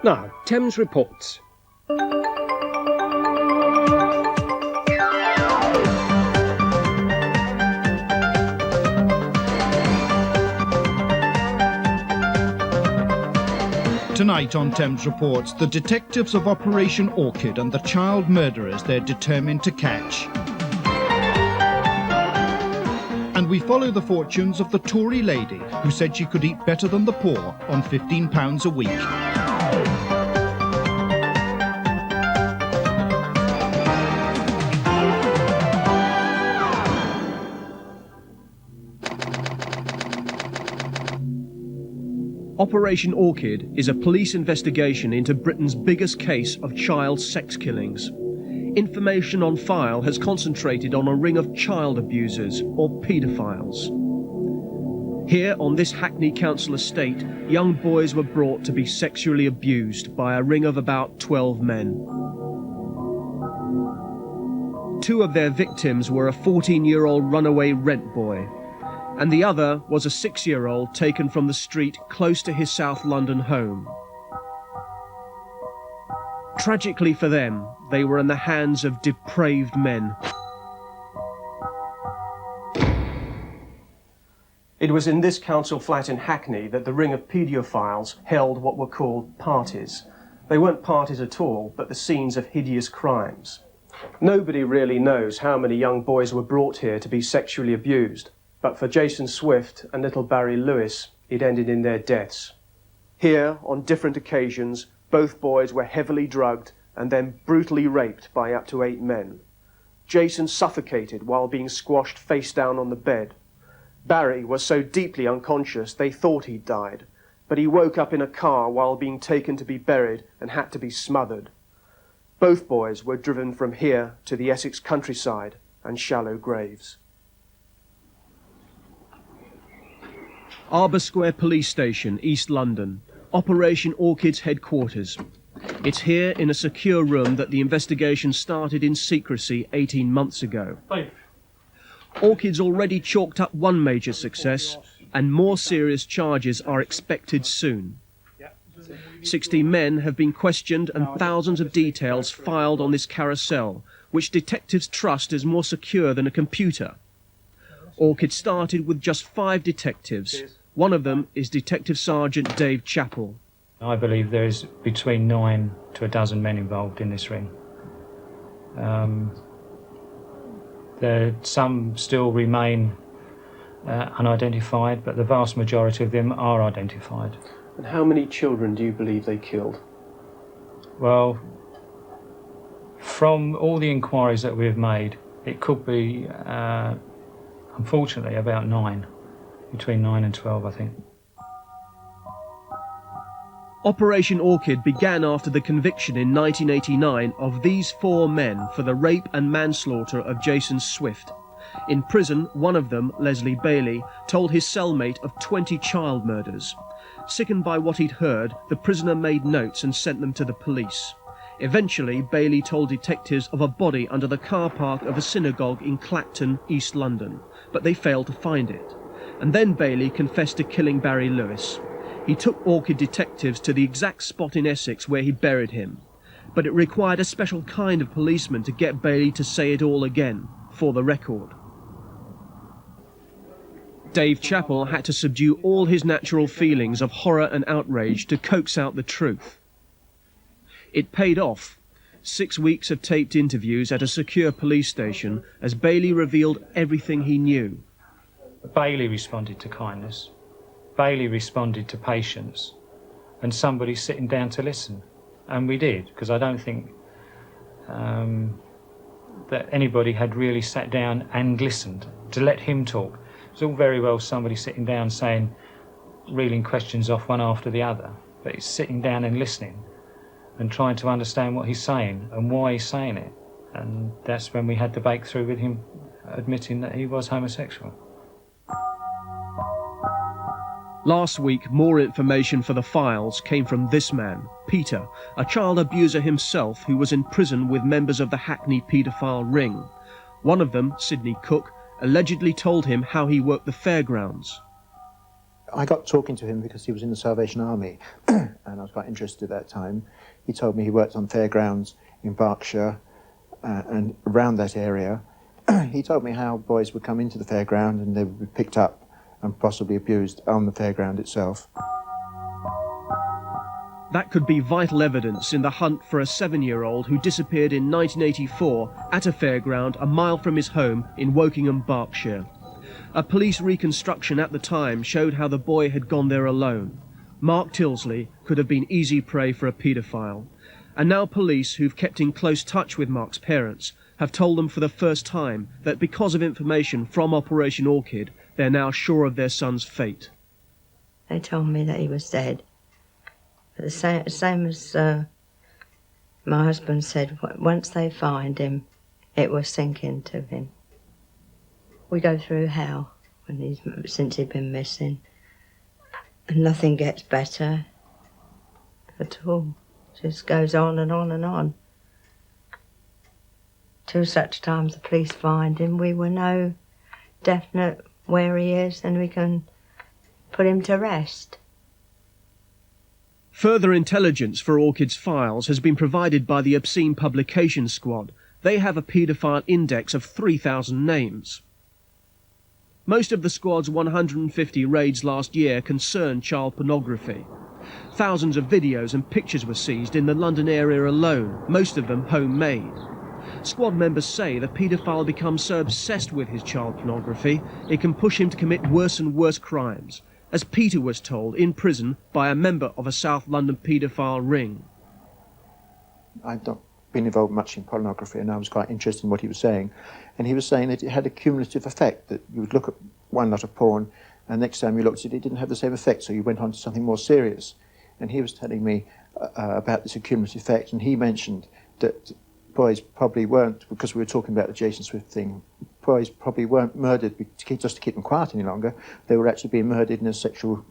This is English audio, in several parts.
Now, Thames reports. Tonight on Thames Reports, the detectives of Operation Orchid and the child murderers they're determined to catch. And we follow the fortunes of the Tory lady who said she could eat better than the poor on £15 a week. Operation Orchid is a police investigation into Britain's biggest case of child sex killings. Information on file has concentrated on a ring of child abusers, or paedophiles. Here on this Hackney Council estate, young boys were brought to be sexually abused by a ring of about 12 men. Two of their victims were a 14-year-old runaway rent boy, and the other was a 6-year-old taken from the street close to his South London home. Tragically for them, they were in the hands of depraved men. It was in this council flat in Hackney that the ring of paedophiles held what were called parties. They weren't parties at all, but the scenes of hideous crimes. Nobody really knows how many young boys were brought here to be sexually abused. But for Jason Swift and little Barry Lewis, it ended in their deaths. Here, on different occasions, both boys were heavily drugged and then brutally raped by up to 8 men. Jason suffocated while being squashed face down on the bed. Barry was so deeply unconscious they thought he'd died, but he woke up in a car while being taken to be buried and had to be smothered. Both boys were driven from here to the Essex countryside and shallow graves. Arbour Square Police Station, East London, Operation Orchid's headquarters. It's here in a secure room that the investigation started in secrecy 18 months ago. Orchid's already chalked up one major success, and more serious charges are expected soon. 60 men have been questioned and thousands of details filed on this carousel, which detectives trust is more secure than a computer. Orchid started with just 5 detectives. One of them is Detective Sergeant Dave Chappell. I believe there is between 9 to a dozen men involved in this ring. Some still remain unidentified, but the vast majority of them are identified. And how many children do you believe they killed? Well, from all the inquiries that we've made, it could be, unfortunately, about 9. Between 9 and 12, I think. Operation Orchid began after the conviction in 1989 of these 4 men for the rape and manslaughter of Jason Swift. In prison, one of them, Leslie Bailey, told his cellmate of 20 child murders. Sickened by what he'd heard, the prisoner made notes and sent them to the police. Eventually, Bailey told detectives of a body under the car park of a synagogue in Clacton, East London, but they failed to find it. And then Bailey confessed to killing Barry Lewis. He took Orchid detectives to the exact spot in Essex where he buried him. But it required a special kind of policeman to get Bailey to say it all again, for the record. Dave Chappell had to subdue all his natural feelings of horror and outrage to coax out the truth. It paid off. 6 weeks of taped interviews at a secure police station as Bailey revealed everything he knew. Bailey responded to kindness. Bailey responded to patience and somebody sitting down to listen. And we did, because I don't think that anybody had really sat down and listened to let him talk. It's all very well somebody sitting down saying, reeling questions off one after the other, but it's sitting down and listening and trying to understand what he's saying and why he's saying it. And that's when we had the breakthrough with him admitting that he was homosexual. Last week, more information for the files came from this man, Peter, a child abuser himself who was in prison with members of the Hackney paedophile ring. One of them, Sydney Cooke, allegedly told him how he worked the fairgrounds. I got talking to him because he was in the Salvation Army, and I was quite interested at that time. He told me he worked on fairgrounds in Berkshire and around that area. He told me how boys would come into the fairground and they would be picked up and possibly abused on the fairground itself. That could be vital evidence in the hunt for a 7-year-old who disappeared in 1984 at a fairground a mile from his home in Wokingham, Berkshire. A police reconstruction at the time showed how the boy had gone there alone. Mark Tilsley could have been easy prey for a paedophile. And now police who've kept in close touch with Mark's parents have told them for the first time that because of information from Operation Orchid, they're now sure of their son's fate. They told me that he was dead. But the same as my husband said, once they find him, it will sink into him. We go through hell since he's been missing. And nothing gets better at all. It just goes on and on and on. Till such times the police find him, we will know definite where he is and we can put him to rest. Further intelligence for Orchid's files has been provided by the Obscene Publications Squad. They have a paedophile index of 3,000 names. Most of the squad's 150 raids last year concerned child pornography. Thousands of videos and pictures were seized in the London area alone, most of them homemade. Squad members say the paedophile becomes so obsessed with his child pornography, it can push him to commit worse and worse crimes, as Peter was told in prison by a member of a South London paedophile ring. I've not been involved much in pornography, and I was quite interested in what he was saying. And he was saying that it had a cumulative effect, that you would look at one lot of porn, and next time you looked at it, it didn't have the same effect, so you went on to something more serious. And he was telling me about this accumulative effect, and he mentioned that boys probably weren't, because we were talking about the Jason Swift thing, boys probably weren't murdered just to keep them quiet any longer. They were actually being murdered in a sexual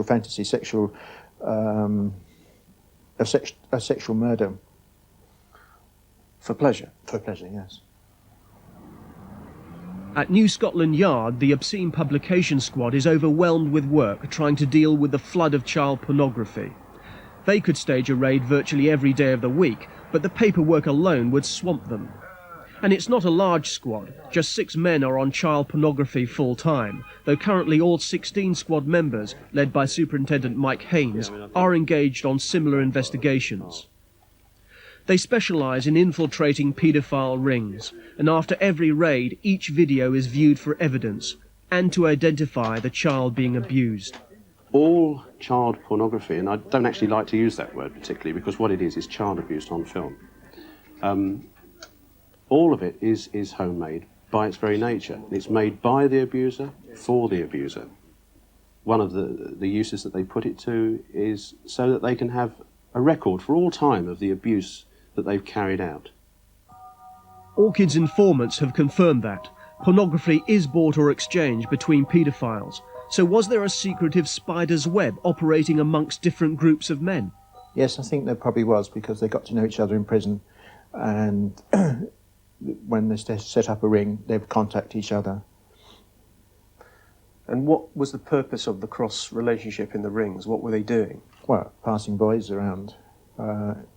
fantasy, a sexual murder. For pleasure? For pleasure, yes. At New Scotland Yard, the Obscene Publication Squad is overwhelmed with work trying to deal with the flood of child pornography. They could stage a raid virtually every day of the week, but the paperwork alone would swamp them. And it's not a large squad, just 6 men are on child pornography full-time, though currently all 16 squad members, led by Superintendent Mike Haynes, are engaged on similar investigations. They specialise in infiltrating paedophile rings, and after every raid, each video is viewed for evidence, and to identify the child being abused. All child pornography, and I don't actually like to use that word particularly because what it is child abuse on film. All of it is homemade by its very nature. It's made by the abuser for the abuser. One of the uses that they put it to is so that they can have a record for all time of the abuse that they've carried out. Orchid's informants have confirmed that pornography is bought or exchanged between paedophiles. So was there a secretive spider's web operating amongst different groups of men? Yes, I think there probably was, because they got to know each other in prison, and when they set up a ring, they would contact each other. And what was the purpose of the cross relationship in the rings? What were they doing? Well, passing boys around.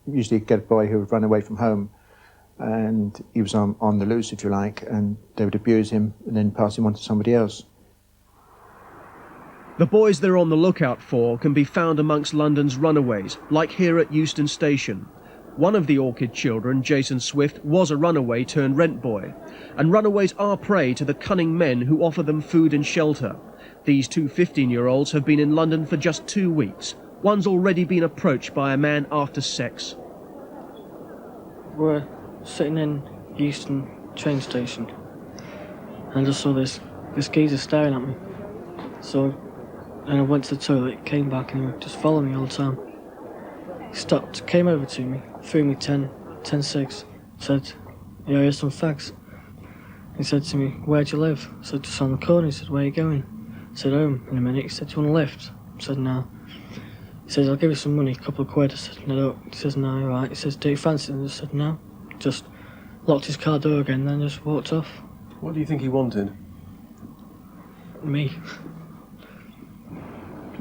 Usually get a boy who would run away from home, and he was on the loose, if you like, and they would abuse him and then pass him on to somebody else. The boys they're on the lookout for can be found amongst London's runaways, like here at Euston Station. One of the Orchid children, Jason Swift, was a runaway turned rent boy. And runaways are prey to the cunning men who offer them food and shelter. These two 15-year-olds have been in London for just 2 weeks. One's already been approached by a man after sex. We're sitting in Euston train station, and I just saw this geezer staring at me. And I went to the toilet, came back, and he was just following me all the time. He stopped, came over to me, threw me 10 cigs, said, "Yeah, here's some fags." He said to me, "Where'd you live?" I said, "Just on the corner." He said, "Where are you going?" I said, "Home." In a minute, he said, "Do you want a lift?" I said, "No." He says, "I'll give you some money, a couple of quid." I said, "No." He says, "No, you're right." He says, "Do you fancy it?" I said, "No." Just locked his car door again, then just walked off. What do you think he wanted? Me.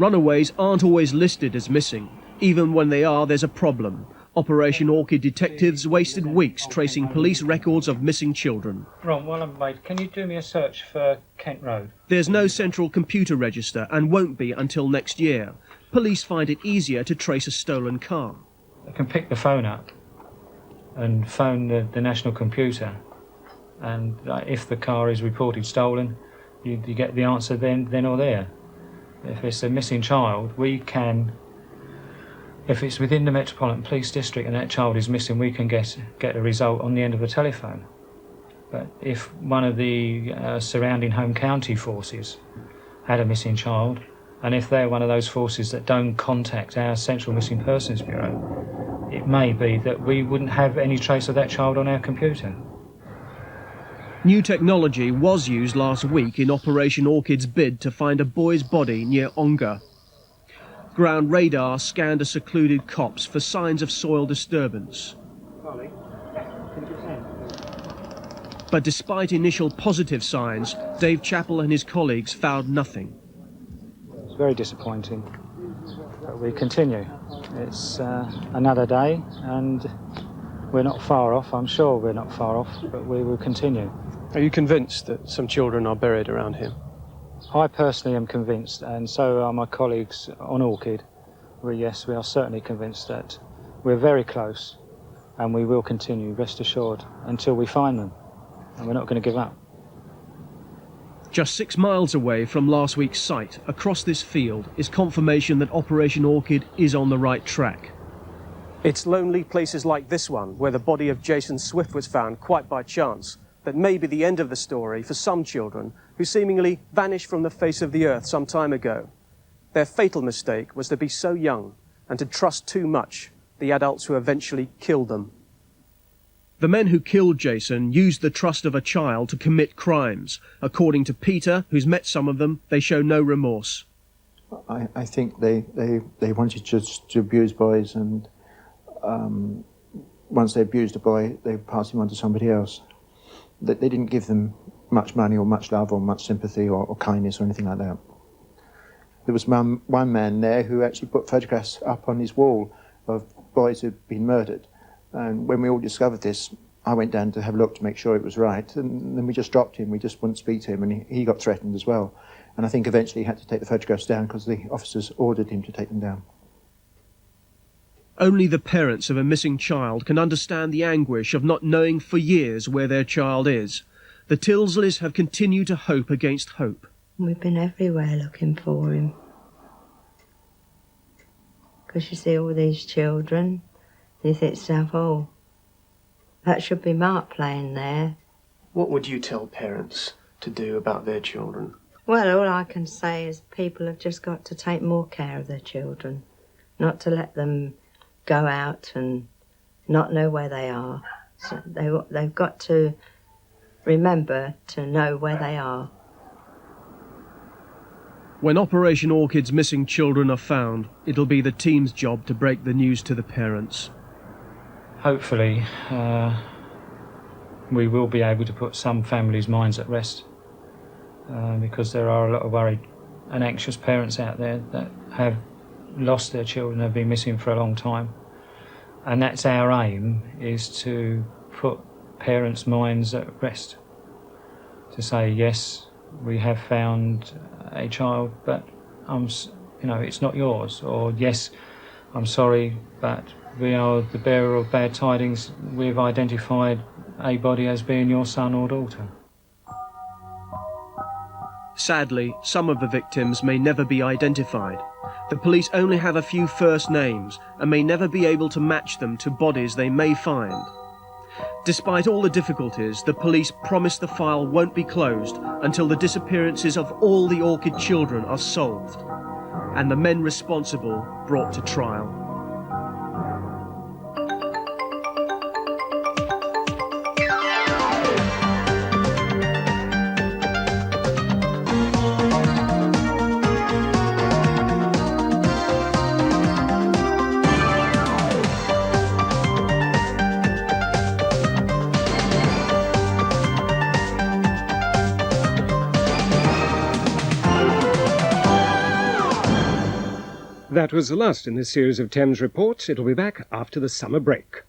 Runaways aren't always listed as missing. Even when they are, there's a problem. Operation Orchid detectives wasted weeks tracing police records of missing children. Ron, while I'm away, can you do me a search for Kent Road? There's no central computer register and won't be until next year. Police find it easier to trace a stolen car. I can pick the phone up and phone the national computer, and if the car is reported stolen, you get the answer then or there. If it's a missing child, we can, if it's within the Metropolitan Police District and that child is missing, we can get a result on the end of the telephone. But if one of the surrounding home county forces had a missing child, and if they're one of those forces that don't contact our Central Missing Persons Bureau, it may be that we wouldn't have any trace of that child on our computer. New technology was used last week in Operation Orchid's bid to find a boy's body near Ongar. Ground radar scanned a secluded copse for signs of soil disturbance. But despite initial positive signs, Dave Chappell and his colleagues found nothing. It's very disappointing, but we continue. It's another day and we're not far off. I'm sure we're not far off, but we will continue. Are you convinced that some children are buried around here? I personally am convinced, and so are my colleagues on Orchid. Yes, we are certainly convinced that we're very close and we will continue, rest assured, until we find them. And we're not going to give up. Just 6 miles away from last week's site, across this field, is confirmation that Operation Orchid is on the right track. It's lonely places like this one, where the body of Jason Swift was found quite by chance, that may be the end of the story for some children who seemingly vanished from the face of the earth some time ago. Their fatal mistake was to be so young and to trust too much the adults who eventually killed them. The men who killed Jason used the trust of a child to commit crimes. According to Peter, who's met some of them, they show no remorse. I think they wanted just to abuse boys, and once they abused a boy, they passed him on to somebody else. They didn't give them much money or much love or much sympathy or kindness or anything like that. There was one man there who actually put photographs up on his wall of boys who'd been murdered. And when we all discovered this, I went down to have a look to make sure it was right, and then we just dropped him. We just wouldn't speak to him, and he got threatened as well. And I think eventually he had to take the photographs down because the officers ordered him to take them down. Only the parents of a missing child can understand the anguish of not knowing for years where their child is. The Tilsleys have continued to hope against hope. We've been everywhere looking for him. Because you see all these children, you think to yourself, oh, that should be Mark playing there. What would you tell parents to do about their children? Well, all I can say is people have just got to take more care of their children, not to let them go out and not know where they are. So they've got to remember to know where they are. When Operation Orchid's missing children are found, it'll be the team's job to break the news to the parents. Hopefully, we will be able to put some families' minds at rest, because there are a lot of worried and anxious parents out there that have lost their children, have been missing for a long time. And that's our aim, is to put parents' minds at rest. To say, yes, we have found a child, but it's not yours. Or yes, I'm sorry, but we are the bearer of bad tidings. We've identified a body as being your son or daughter. Sadly, some of the victims may never be identified. The police only have a few first names and may never be able to match them to bodies they may find. Despite all the difficulties, the police promise the file won't be closed until the disappearances of all the Orchid children are solved and the men responsible brought to trial. That was the last in this series of Thames Reports. It'll be back after the summer break.